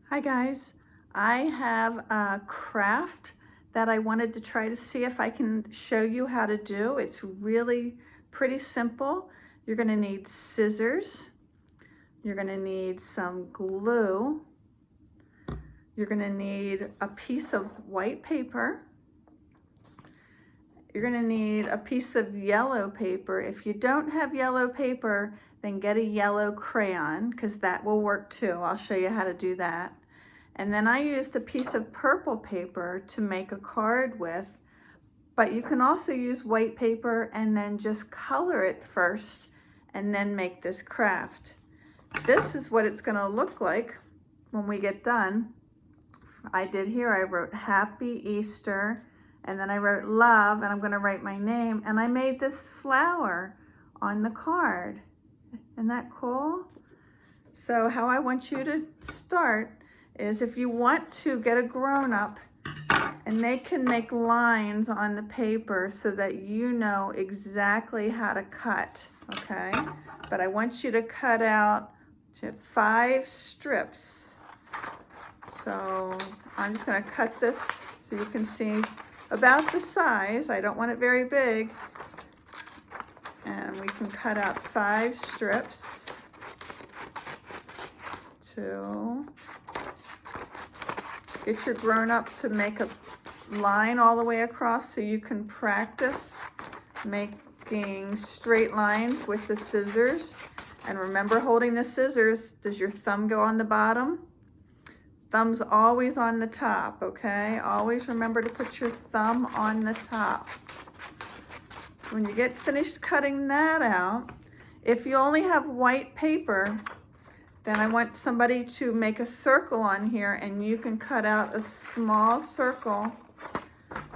Hi guys, I have a craft that I wanted to try to see if I can show you how to do. It's really pretty simple. You're going to need scissors, you're going to need some glue, you're going to need a piece of white paper, you're going to need a piece of yellow paper. If you don't have yellow paper, then get a yellow crayon because that will work too. I'll show you how to do that. And then I used a piece of purple paper to make a card with, but you can also use white paper and then just color it first and then make this craft. This is what it's going to look like when we get done. I did here, I wrote Happy Easter, and then I wrote love, and I'm going to write my name, and I made this flower on the card. Isn't that cool? So how I want you to start is, if you want to get a grown-up and they can make lines on the paper so that you know exactly how to cut, okay? But I want you to cut out 5 strips. So I'm just going to cut this so you can see about the size. I don't want it very big. And we can cut out 5 strips. 2. Get your grown-up to make a line all the way across so you can practice making straight lines with the scissors. And remember, holding the scissors, does your thumb go on the bottom? Thumb's always on the top, okay? Always remember to put your thumb on the top. So when you get finished cutting that out, if you only have white paper, then I want somebody to make a circle on here, and you can cut out a small circle,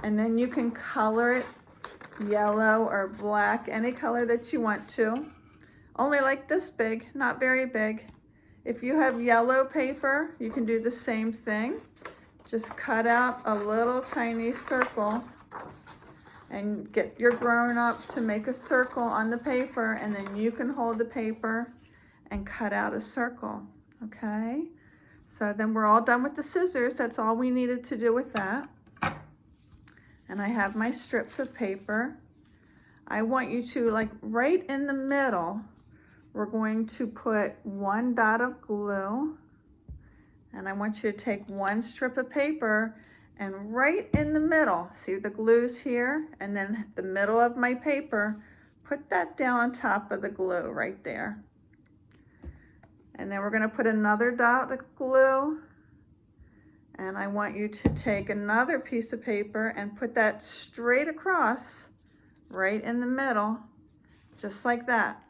and then you can color it yellow or black, any color that you want to. Only like this big, not very big. If you have yellow paper, you can do the same thing. Just cut out a little tiny circle and get your grown-up to make a circle on the paper, and then you can hold the paper and cut out a circle, okay? So then we're all done with the scissors. That's all we needed to do with that. And I have my strips of paper. I want you to, like, right in the middle, we're going to put 1 dot of glue, and I want you to take 1 strip of paper, and right in the middle, see the glue's here, and then the middle of my paper, put that down on top of the glue right there. And then we're going to put another dot of glue, and I want you to take another piece of paper and put that straight across right in the middle, just like that.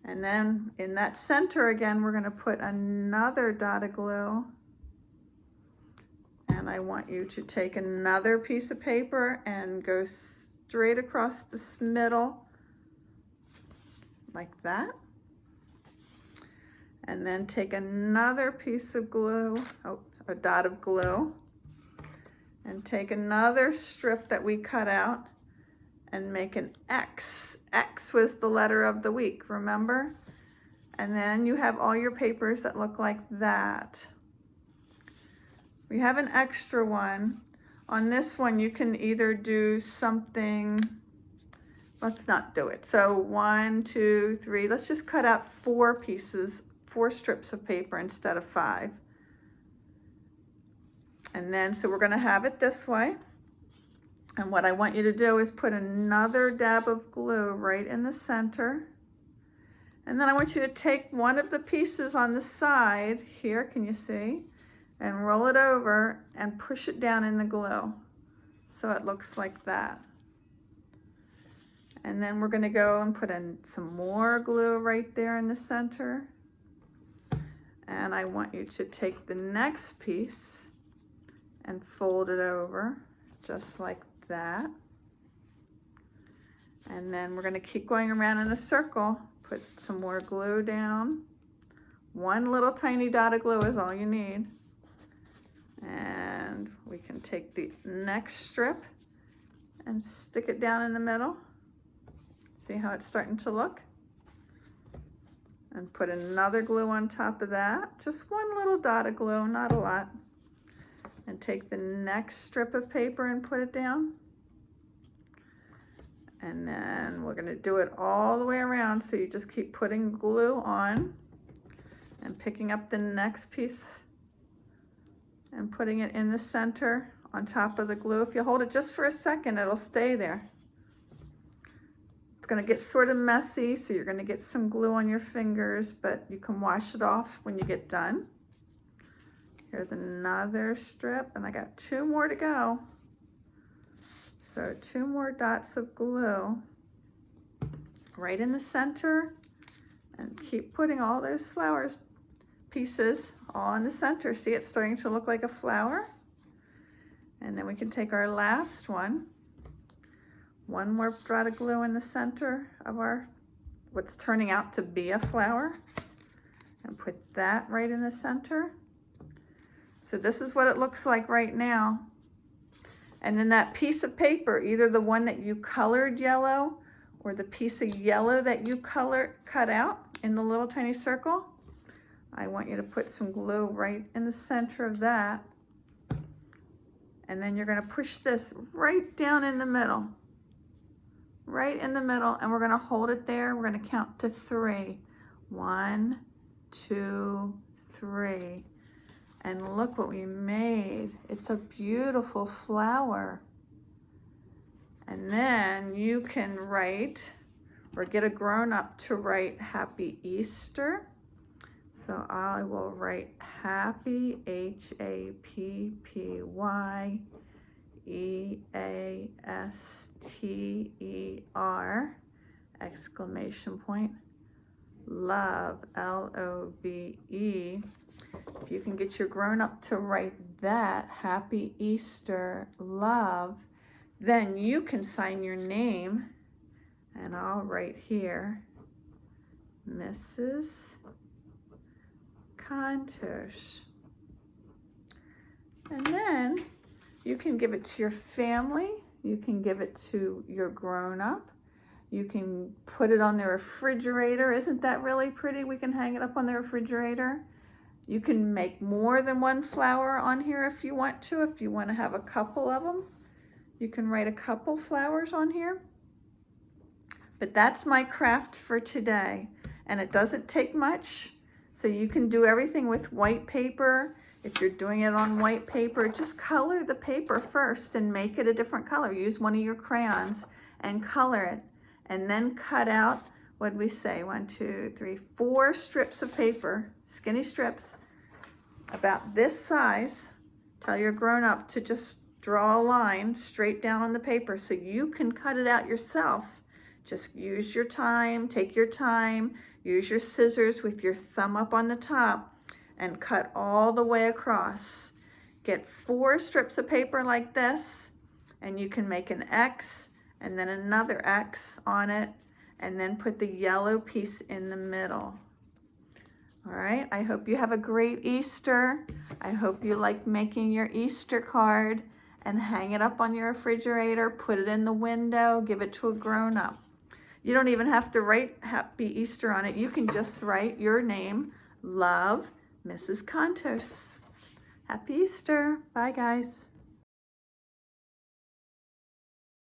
And then in that center again, we're going to put another dot of glue, and I want you to take another piece of paper and go straight across this middle like that. And then take another piece of glue, a dot of glue, and take another strip that we cut out and make an X. X was the letter of the week, remember? And then you have all your papers that look like that. We have an extra one. On this one, you can either do something, let's not do it. So 1, 2, 3, let's just cut out 4 pieces, 4 strips of paper instead of 5. And then, so we're gonna have it this way. And what I want you to do is put another dab of glue right in the center. And then I want you to take one of the pieces on the side here, can you see? And roll it over and push it down in the glue. So it looks like that. And then we're gonna go and put in some more glue right there in the center. And I want you to take the next piece and fold it over just like that. And then we're going to keep going around in a circle. Put some more glue down. 1 little tiny dot of glue is all you need. And we can take the next strip and stick it down in the middle. See how it's starting to look? And put another glue on top of that. Just one little dot of glue, not a lot. And take the next strip of paper and put it down. And then we're gonna do it all the way around, so you just keep putting glue on and picking up the next piece and putting it in the center on top of the glue. If you hold it just for a second, it'll stay there. It's gonna get sort of messy, so you're gonna get some glue on your fingers, but you can wash it off when you get done. Here's another strip, and I got 2 more to go. So 2 more dots of glue right in the center, and keep putting all those flowers pieces all in the center. See, it's starting to look like a flower. And then we can take our last one. One more dot of glue in the center of our, what's turning out to be a flower, and put that right in the center. So this is what it looks like right now. And then that piece of paper, either the one that you colored yellow or the piece of yellow that you cut out in the little tiny circle, I want you to put some glue right in the center of that. And then you're gonna push this right down in the middle. Right in the middle, and we're gonna hold it there. We're gonna count to 3. 1, 2, 3. And look what we made. It's a beautiful flower. And then you can write, or get a grown-up to write Happy Easter. So I will write Happy, HAPPYEASTER, exclamation point, love, LOVE. If you can get your grown-up to write that, Happy Easter, love, then you can sign your name, and I'll write here, Mrs. Kontos. And then you can give it to your family, you can give it to your grown-up, you can put it on the refrigerator. Isn't that really pretty? We can hang it up on the refrigerator. You can make more than one flower on here if you want to. If you want to have a couple of them, you can write a couple flowers on here. But that's my craft for today, and it doesn't take much. So you can do everything with white paper. If you're doing it on white paper, just color the paper first and make it a different color. Use one of your crayons and color it, and then cut out, what'd we say, 1, 2, 3, 4 strips of paper, skinny strips, about this size. Tell your grown-up to just draw a line straight down on the paper so you can cut it out yourself. Just use your time, take your time, use your scissors with your thumb up on the top and cut all the way across. Get 4 strips of paper like this, and you can make an X and then another X on it, and then put the yellow piece in the middle. All right, I hope you have a great Easter. I hope you like making your Easter card, and hang it up on your refrigerator, put it in the window, give it to a grown-up. You don't even have to write Happy Easter on it. You can just write your name, love, Mrs. Kontos. Happy Easter. Bye, guys.